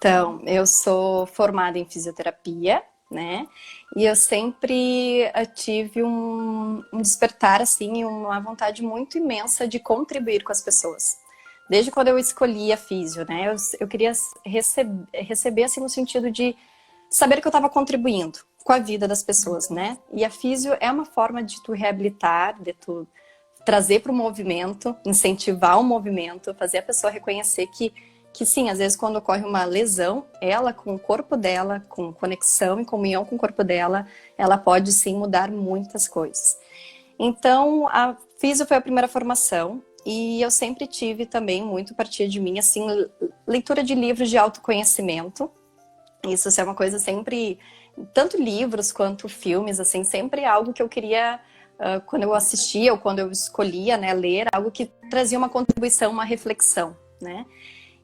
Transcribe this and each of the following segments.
Então, eu sou formada em fisioterapia, né? E eu sempre tive um despertar, assim, uma vontade muito imensa de contribuir com as pessoas. Desde quando eu escolhi a físio, né? Eu queria receber, assim, no sentido de saber que eu estava contribuindo com a vida das pessoas, né? E a físio é uma forma de tu reabilitar, de tu trazer para o movimento, incentivar o movimento, fazer a pessoa reconhecer que sim, às vezes quando ocorre uma lesão, ela com o corpo dela, com conexão e comunhão com o corpo dela, ela pode sim mudar muitas coisas. Então, a físio foi a primeira formação e eu sempre tive também muito a partir de mim, assim, leitura de livros de autoconhecimento. Isso é uma coisa sempre, tanto livros quanto filmes, assim, sempre algo que eu queria, quando eu assistia ou quando eu escolhia, né, ler, algo que trazia uma contribuição, uma reflexão, né?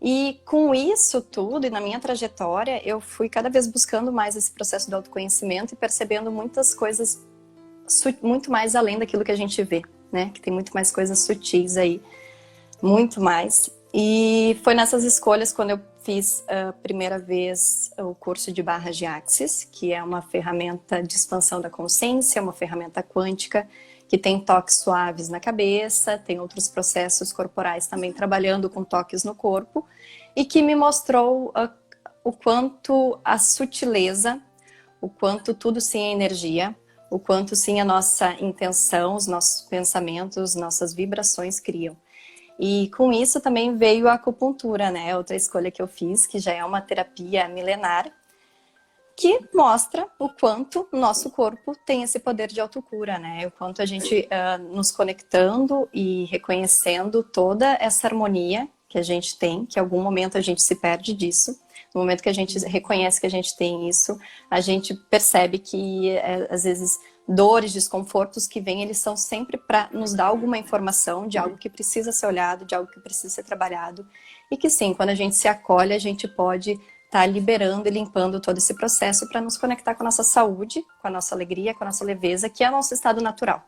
E com isso tudo, e na minha trajetória, eu fui cada vez buscando mais esse processo do autoconhecimento e percebendo muitas coisas muito mais além daquilo que a gente vê, né? Que tem muito mais coisas sutis aí, muito mais. E foi nessas escolhas quando eu fiz a primeira vez o curso de barras de Axis, que é uma ferramenta de expansão da consciência, uma ferramenta quântica, que tem toques suaves na cabeça, tem outros processos corporais também trabalhando com toques no corpo, e que me mostrou o quanto a sutileza, o quanto tudo sim é energia, o quanto sim a nossa intenção, os nossos pensamentos, nossas vibrações criam. E com isso também veio a acupuntura, né? Outra escolha que eu fiz, que já é uma terapia milenar, que mostra o quanto o nosso corpo tem esse poder de autocura, né? O quanto a gente nos conectando e reconhecendo toda essa harmonia que a gente tem, que em algum momento a gente se perde disso. No momento que a gente reconhece que a gente tem isso, a gente percebe que às vezes dores, desconfortos que vêm, eles são sempre para nos dar alguma informação de algo que precisa ser olhado, de algo que precisa ser trabalhado. E que sim, quando a gente se acolhe, a gente pode estar liberando e limpando todo esse processo para nos conectar com a nossa saúde, com a nossa alegria, com a nossa leveza, que é o nosso estado natural.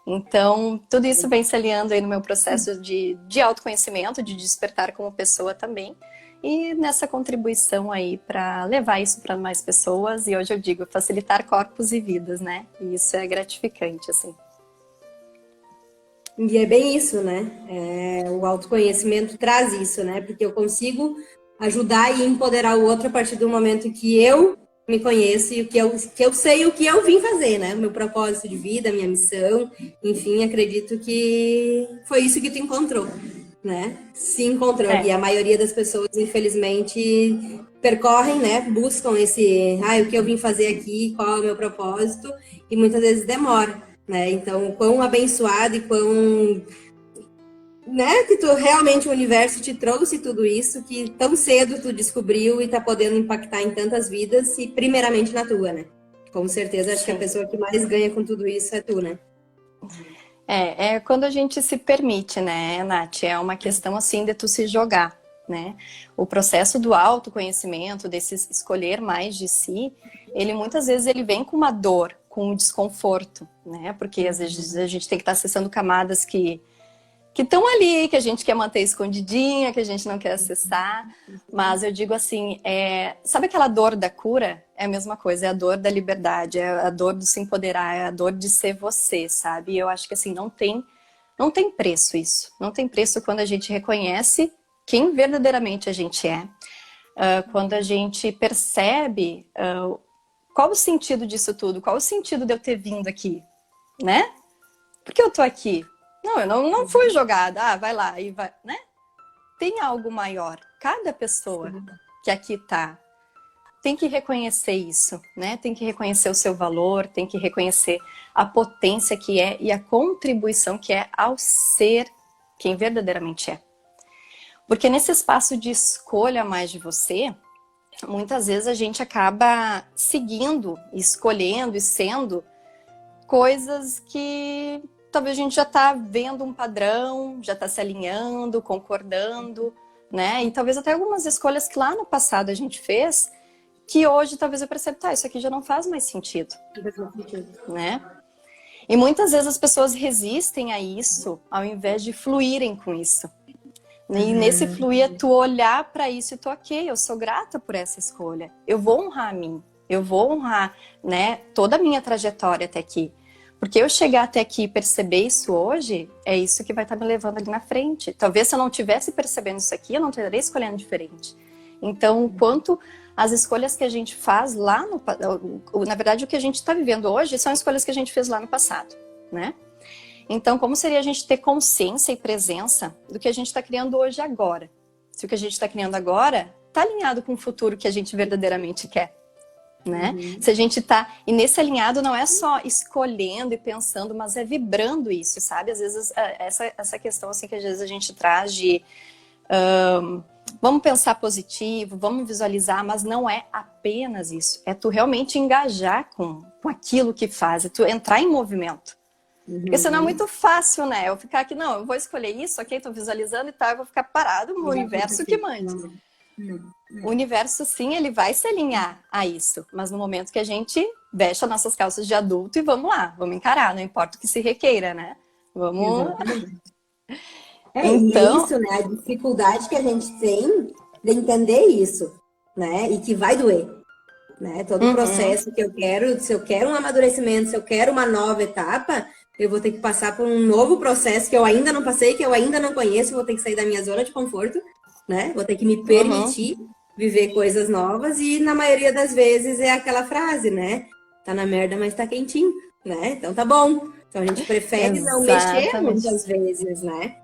Então, tudo isso vem se alinhando aí no meu processo de autoconhecimento, de despertar como pessoa também, e nessa contribuição aí para levar isso para mais pessoas, e hoje eu digo, facilitar corpos e vidas, né? E isso é gratificante, assim. E é bem isso, né? O autoconhecimento traz isso, né? Porque eu consigo ajudar e empoderar o outro a partir do momento que eu me conheço e o que eu sei o que eu vim fazer, né? O meu propósito de vida, a minha missão, enfim, acredito que foi isso que tu encontrou, né? Se encontrou. E a maioria das pessoas, infelizmente, percorrem, né? Buscam esse, o que eu vim fazer aqui, qual é o meu propósito, e muitas vezes demora, né? Então, quão abençoado e quão, né, que tu realmente o universo te trouxe tudo isso, que tão cedo tu descobriu e tá podendo impactar em tantas vidas e primeiramente na tua, né? Com certeza, acho que a pessoa que mais ganha com tudo isso é tu, né? É quando a gente se permite, né, Nath? É uma questão assim de tu se jogar, né? O processo do autoconhecimento, desse escolher mais de si, ele muitas vezes ele vem com uma dor, com um desconforto, né? Porque às vezes a gente tem que estar acessando camadas que estão ali, que a gente quer manter escondidinha, que a gente não quer acessar. Mas eu digo assim, sabe aquela dor da cura? É a mesma coisa, é a dor da liberdade, é a dor do se empoderar, é a dor de ser você, sabe? E eu acho que assim, não tem preço isso. Não tem preço quando a gente reconhece quem verdadeiramente a gente é. Quando a gente percebe qual o sentido disso tudo, qual o sentido de eu ter vindo aqui, né? Por que eu tô aqui? Não, eu não fui jogada. Vai lá e vai, né? Tem algo maior. Cada pessoa que aqui tá tem que reconhecer isso, né? Tem que reconhecer o seu valor, tem que reconhecer a potência que é e a contribuição que é ao ser quem verdadeiramente é. Porque nesse espaço de escolha mais de você, muitas vezes a gente acaba seguindo, escolhendo e sendo coisas que talvez a gente já está vendo um padrão, já está se alinhando, concordando, né? E talvez até algumas escolhas que lá no passado a gente fez, que hoje talvez eu perceba, isso aqui já não faz mais sentido, né? E muitas vezes as pessoas resistem a isso, ao invés de fluírem com isso. E nesse fluir é tu olhar para isso e tu, ok, eu sou grata por essa escolha. Eu vou honrar a mim. Eu vou honrar, né, toda a minha trajetória até aqui. Porque eu chegar até aqui e perceber isso hoje, é isso que vai estar me levando ali na frente. Talvez se eu não tivesse percebendo isso aqui, eu não estaria escolhendo diferente. Então, quanto as escolhas que a gente faz lá no... Na verdade, o que a gente está vivendo hoje são escolhas que a gente fez lá no passado, né? Então, como seria a gente ter consciência e presença do que a gente está criando hoje e agora? Se o que a gente está criando agora está alinhado com o futuro que a gente verdadeiramente quer, né? Se a gente tá... E nesse alinhado não é só escolhendo e pensando, mas é vibrando isso, sabe? Às vezes, essa questão assim que às vezes a gente traz de... vamos pensar positivo, vamos visualizar, mas não é apenas isso. É tu realmente engajar com aquilo que faz, é tu entrar em movimento. Porque senão é muito fácil, né? Eu ficar aqui, não, eu vou escolher isso, ok, tô visualizando e tal, eu vou ficar parado no universo que mande. O universo, sim, ele vai se alinhar a isso. Mas no momento que a gente veste as nossas calças de adulto e vamos lá, vamos encarar, não importa o que se requeira, né? Vamos... Então... isso, né? A dificuldade que a gente tem de entender isso, né? E que vai doer, né? Todo o processo que eu quero, se eu quero um amadurecimento, se eu quero uma nova etapa, eu vou ter que passar por um novo processo que eu ainda não passei, que eu ainda não conheço, vou ter que sair da minha zona de conforto, né? Vou ter que me permitir viver coisas novas e na maioria das vezes é aquela frase, né? Tá na merda, mas tá quentinho, né? Então tá bom. Então a gente prefere não mexer muitas vezes, né?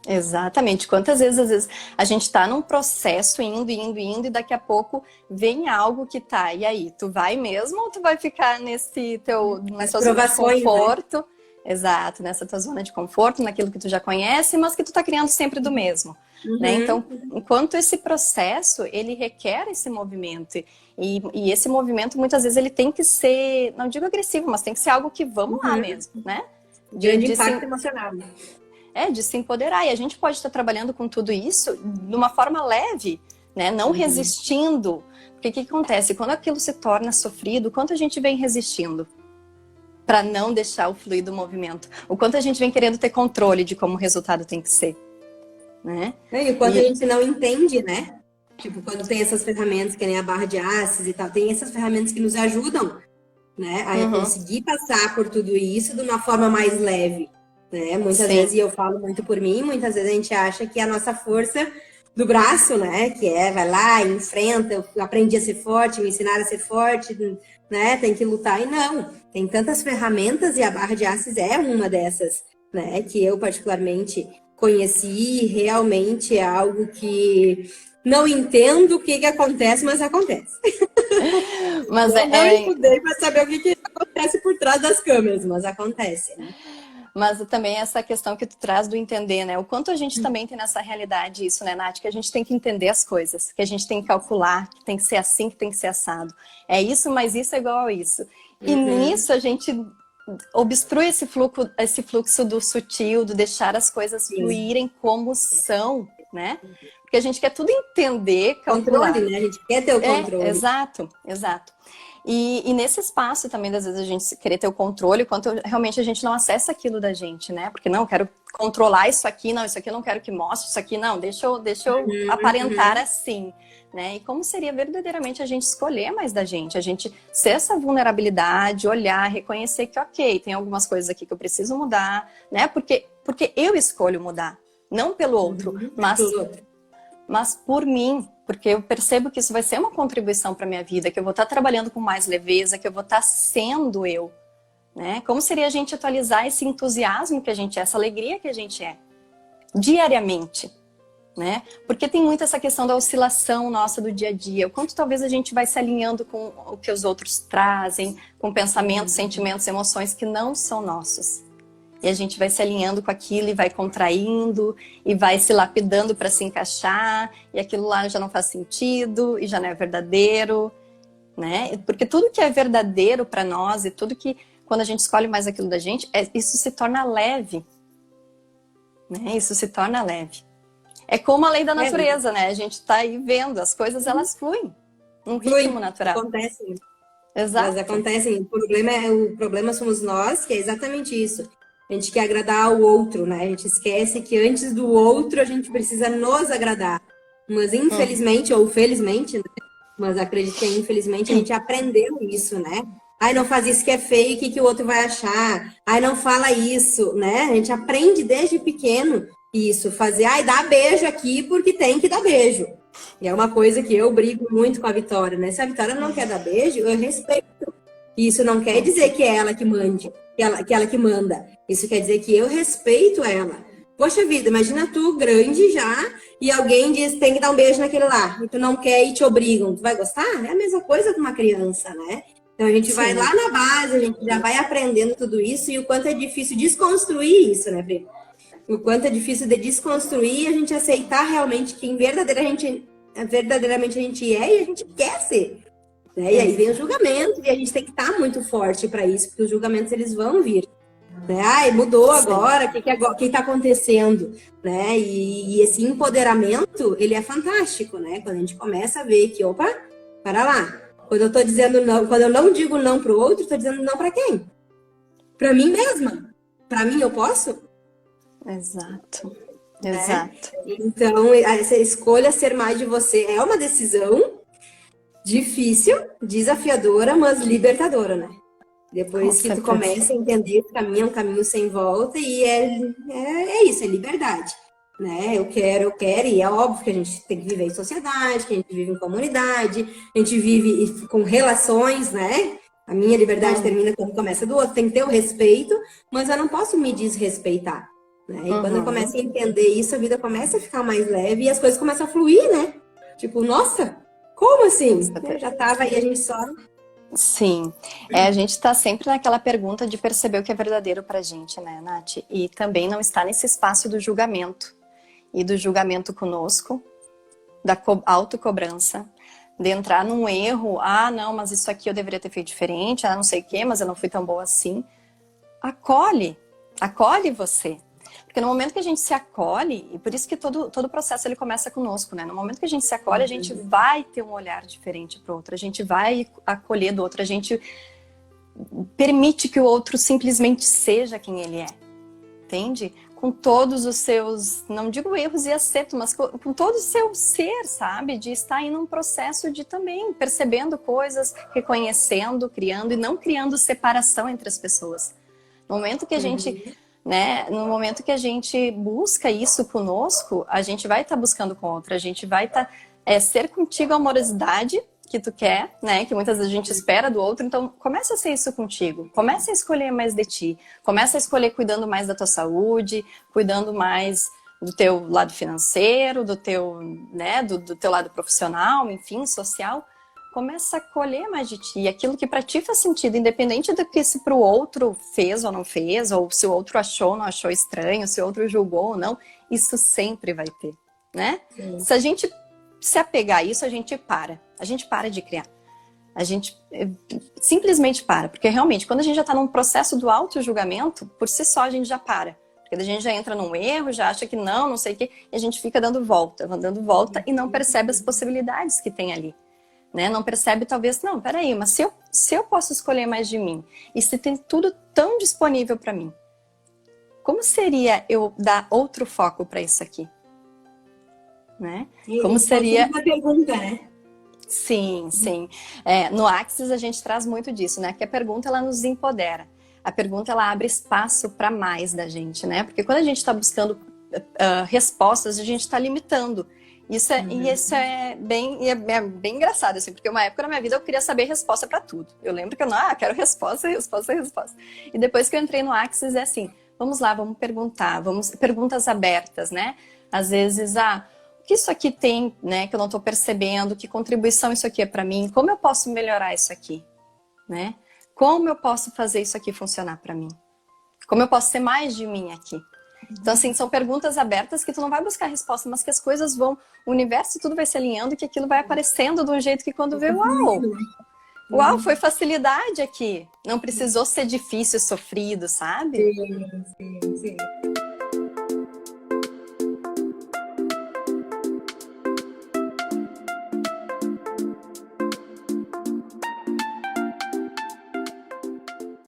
Exatamente. Quantas vezes, às vezes, a gente tá num processo indo e daqui a pouco vem algo que tá. E aí, tu vai mesmo ou tu vai ficar nessa zona de conforto? Né? Exato, nessa tua zona de conforto, naquilo que tu já conhece, mas que tu tá criando sempre do mesmo. Né? Então, enquanto esse processo, ele requer esse movimento. E esse movimento, muitas vezes, ele tem que ser, não digo agressivo, mas tem que ser algo que vamos lá mesmo, né? De impacto emocional. De se empoderar. E a gente pode estar trabalhando com tudo isso de uma forma leve, né? Não resistindo. Porque o que acontece? Quando aquilo se torna sofrido, quanto a gente vem resistindo para não deixar o fluir do movimento? O quanto a gente vem querendo ter controle de como o resultado tem que ser, né? E o quanto a gente não entende, né? Tipo, quando tem essas ferramentas, que nem a barra de Access e tal, tem essas ferramentas que nos ajudam, né? A conseguir passar por tudo isso de uma forma mais leve. Né? Muitas vezes, e eu falo muito por mim, muitas vezes a gente acha que a nossa força do braço, né, que vai lá, enfrenta, eu aprendi a ser forte, me ensinaram a ser forte, né, tem que lutar, e não, tem tantas ferramentas e a barra de Access é uma dessas, né, que eu particularmente conheci e realmente é algo que não entendo o que acontece, mas acontece. Mas eu não estudei para saber o que acontece por trás das câmeras, mas acontece, né? Mas também essa questão que tu traz do entender, né? O quanto a gente também tem nessa realidade isso, né, Nath? Que a gente tem que entender as coisas, que a gente tem que calcular, que tem que ser assim, que tem que ser assado. É isso, mas isso é igual a isso. E nisso a gente obstrui esse fluxo do sutil, do deixar as coisas fluírem como são, né? Porque a gente quer tudo entender, calcular. Controle, né? A gente quer ter o controle. Exato. E nesse espaço também, às vezes, a gente querer ter o controle, quanto realmente a gente não acessa aquilo da gente, né? Porque não, eu quero controlar isso aqui, não, isso aqui eu não quero que mostre, isso aqui não, deixa eu aparentar assim, né? E como seria verdadeiramente a gente escolher mais da gente, a gente ser essa vulnerabilidade, olhar, reconhecer que, ok, tem algumas coisas aqui que eu preciso mudar, né? Porque eu escolho mudar, não pelo outro, mas por mim, porque eu percebo que isso vai ser uma contribuição para a minha vida, que eu vou estar trabalhando com mais leveza, que eu vou estar sendo eu, né? Como seria a gente atualizar esse entusiasmo que a gente é, essa alegria que a gente é, diariamente, né? Porque tem muito essa questão da oscilação nossa do dia a dia, o quanto talvez a gente vai se alinhando com o que os outros trazem, com pensamentos, sentimentos, emoções que não são nossos. E a gente vai se alinhando com aquilo e vai contraindo e vai se lapidando para se encaixar e aquilo lá já não faz sentido e já não é verdadeiro, né? Porque tudo que é verdadeiro para nós e tudo que, quando a gente escolhe mais aquilo da gente, isso se torna leve, né? Isso se torna leve. É como a lei da natureza, né? A gente tá aí vendo, as coisas elas fluem num ritmo natural. Acontecem. Exato. Elas acontecem. O problema somos nós, que é exatamente isso. A gente quer agradar ao outro, né? A gente esquece que antes do outro a gente precisa nos agradar. Mas infelizmente, ou felizmente, né? Mas acredito que infelizmente a gente aprendeu isso, né? Ai, não faz isso que é feio, o que o outro vai achar? Ai, não fala isso, né? A gente aprende desde pequeno isso, fazer, ai, dá beijo aqui porque tem que dar beijo. E é uma coisa que eu brigo muito com a Vitória, né? Se a Vitória não quer dar beijo, eu respeito. Isso não quer dizer que é ela que mande, que ela que manda. Isso quer dizer que eu respeito ela. Poxa vida, imagina tu grande já e alguém diz tem que dar um beijo naquele lá e tu não quer e te obrigam. Tu vai gostar? É a mesma coisa com uma criança, né? Então a gente vai lá na base, a gente já vai aprendendo tudo isso e o quanto é difícil desconstruir isso, né, Pri? O quanto é difícil de desconstruir, a gente aceitar realmente quem verdadeiramente a gente é e a gente quer ser. Né? E aí vem o julgamento e a gente tem que estar muito forte para isso, porque os julgamentos eles vão vir. Né? Ai, mudou agora, o que está acontecendo? Né? E esse empoderamento, ele é fantástico, né? Quando a gente começa a ver que, opa, para lá. Quando eu tô dizendo não, quando eu não digo não para o outro, estou dizendo não para quem? Para mim mesma. Para mim eu posso? Exato. Né? Exato. Então, essa escolha ser mais de você é uma decisão difícil, desafiadora, mas libertadora, né? Depois que tu começa a entender que o caminho é um caminho sem volta e é isso, é liberdade. Né? Eu quero, e é óbvio que a gente tem que viver em sociedade, que a gente vive em comunidade, a gente vive com relações, né? A minha liberdade termina quando começa do outro, tem que ter o respeito, mas eu não posso me desrespeitar. Né? E quando eu começo a entender isso, a vida começa a ficar mais leve e as coisas começam a fluir, né? Tipo, nossa, como assim? Eu já tava aí, a gente só... Sim, a gente está sempre naquela pergunta de perceber o que é verdadeiro pra gente, né, Nath? E também não está nesse espaço do julgamento. E do julgamento conosco, da autocobrança, de entrar num erro, ah, não, mas isso aqui eu deveria ter feito diferente, ah, não sei o quê, mas eu não fui tão boa assim. Acolhe você. Porque no momento que a gente se acolhe, e por isso que todo o processo ele começa conosco, né? No momento que a gente se acolhe, a gente vai ter um olhar diferente para o outro, a gente vai acolher do outro, a gente permite que o outro simplesmente seja quem ele é, entende? Com todos os seus, não digo erros e acertos, mas com todo o seu ser, sabe? De estar aí num processo de também percebendo coisas, reconhecendo, criando e não criando separação entre as pessoas. No momento que a gente... Né? No momento que a gente busca isso conosco, a gente vai estar buscando com outra, a gente vai estar ser contigo a amorosidade que tu quer, né? Que muitas vezes a gente espera do outro, então começa a ser isso contigo, começa a escolher mais de ti, começa a escolher cuidando mais da tua saúde, cuidando mais do teu lado financeiro, do teu, né? do teu lado profissional, enfim, social. Começa a colher mais de ti, aquilo que para ti faz sentido, independente do que se para o outro fez ou não fez, ou se o outro achou ou não achou estranho, se o outro julgou ou não, isso sempre vai ter, né? Se a gente se apegar a isso, a gente para de criar, a gente simplesmente para, porque realmente quando a gente já está num processo do auto-julgamento, por si só a gente já para, porque a gente já entra num erro, já acha que não sei o que, e a gente fica dando volta e não percebe as possibilidades que tem ali. Né? Não percebe talvez, não, peraí, mas se eu posso escolher mais de mim, e se tem tudo tão disponível para mim, como seria eu dar outro foco para isso aqui? Né? Como seria... uma pergunta, né? Sim. No Axis a gente traz muito disso, né? Que a pergunta ela nos empodera. A pergunta ela abre espaço para mais da gente, né? Porque quando a gente está buscando respostas, a gente está limitando. Isso é bem engraçado, assim, porque uma época na minha vida eu queria saber resposta para tudo. Eu lembro que eu quero resposta. E depois que eu entrei no Axis é assim, vamos lá, vamos perguntar, perguntas abertas, né? Às vezes, o que isso aqui tem, né, que eu não estou percebendo, que contribuição isso aqui é para mim, como eu posso melhorar isso aqui, né? Como eu posso fazer isso aqui funcionar para mim? Como eu posso ser mais de mim aqui? Então, assim, são perguntas abertas que tu não vai buscar resposta, mas que as coisas vão, o universo tudo vai se alinhando, que aquilo vai aparecendo de um jeito que quando vê, uau, foi facilidade aqui. Não precisou ser difícil, sofrido, sabe? Sim.